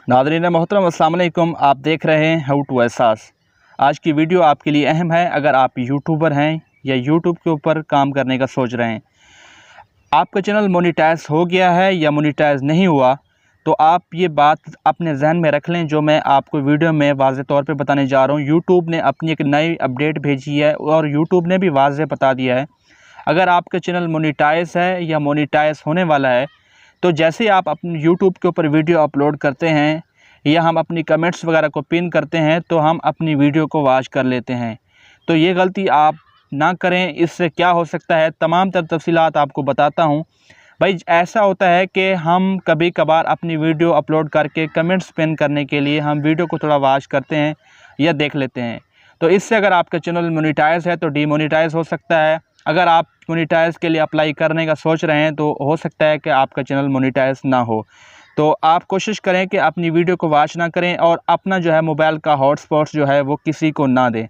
नाज़रीन मोहतरम अस्सलाम वालेकुम। आप देख रहे हैं हाउ टू एहसास। आज की वीडियो आपके लिए अहम है। अगर आप यूट्यूबर हैं या यूट्यूब के ऊपर काम करने का सोच रहे हैं, आपका चैनल मोनेटाइज हो गया है या मोनेटाइज नहीं हुआ, तो आप ये बात अपने जहन में रख लें जो मैं आपको वीडियो में वाज़े तौर पे बताने जा रहा हूँ। यूट्यूब ने अपनी एक नई अपडेट भेजी है और यूट्यूब ने भी वाज़े बता दिया है, अगर आपका चैनल मोनेटाइज है या मोनेटाइज होने वाला है, तो जैसे आप अपने यूट्यूब के ऊपर वीडियो अपलोड करते हैं या हम अपनी कमेंट्स वगैरह को पिन करते हैं तो हम अपनी वीडियो को वॉच कर लेते हैं। तो ये गलती आप ना करें। इससे क्या हो सकता है, तमाम तफसीलात आपको बताता हूँ। भाई ऐसा होता है कि हम कभी कभार अपनी वीडियो अपलोड करके कमेंट्स पिन करने के लिए हम वीडियो को थोड़ा वॉच करते हैं या देख लेते हैं, तो इससे अगर आपका चैनल मोनेटाइज है तो डीमोनेटाइज हो सकता है। अगर आप मोनेटाइज के लिए अप्लाई करने का सोच रहे हैं तो हो सकता है कि आपका चैनल मोनेटाइज ना हो। तो आप कोशिश करें कि अपनी वीडियो को वॉच ना करें और अपना जो है मोबाइल का हॉटस्पॉट जो है वो किसी को ना दें।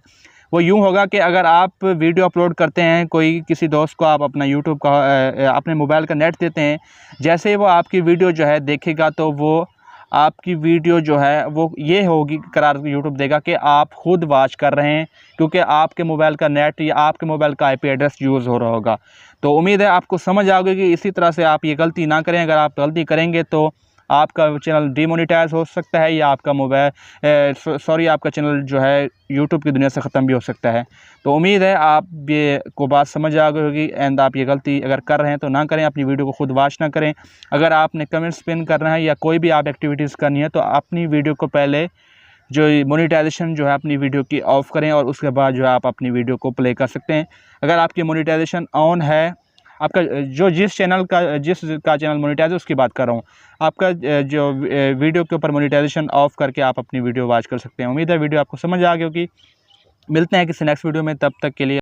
वो यूँ होगा कि अगर आप वीडियो अपलोड करते हैं, कोई किसी दोस्त को आप अपना यूट्यूब का अपने मोबाइल का नेट देते हैं, जैसे ही वो आपकी वीडियो जो है देखेगा तो वो आपकी वीडियो जो है वो ये होगी करार यूट्यूब देगा कि आप ख़ुद वॉच कर रहे हैं, क्योंकि आपके मोबाइल का नेट या आपके मोबाइल का आईपी एड्रेस यूज़ हो रहा होगा। तो उम्मीद है आपको समझ आ गई कि इसी तरह से आप ये गलती ना करें। अगर आप गलती करेंगे तो आपका चैनल डीमोनेटाइज हो सकता है या आपका आपका चैनल जो है यूट्यूब की दुनिया से ख़त्म भी हो सकता है। तो उम्मीद है आप ये को बात समझ आ गई होगी एंड आप ये गलती अगर कर रहे हैं तो ना करें, अपनी वीडियो को खुद वॉच ना करें। अगर आपने कमेंट्स पिन करना है या कोई भी आप एक्टिविटीज़ करनी है तो अपनी वीडियो को पहले जो मोनेटाइजेशन जो है अपनी वीडियो की ऑफ़ करें और उसके बाद जो है आप अपनी वीडियो को प्ले कर सकते हैं। अगर आपकी मोनेटाइजेशन ऑन है, आपका जिस का चैनल मोनेटाइज है उसकी बात कर रहा हूँ, आपका जो वीडियो के ऊपर मोनेटाइजेशन ऑफ़ करके आप अपनी वीडियो वॉच कर सकते हैं। उम्मीद है वीडियो आपको समझ आ गई होगी। मिलते हैं किसी नेक्स्ट वीडियो में, तब तक के लिए।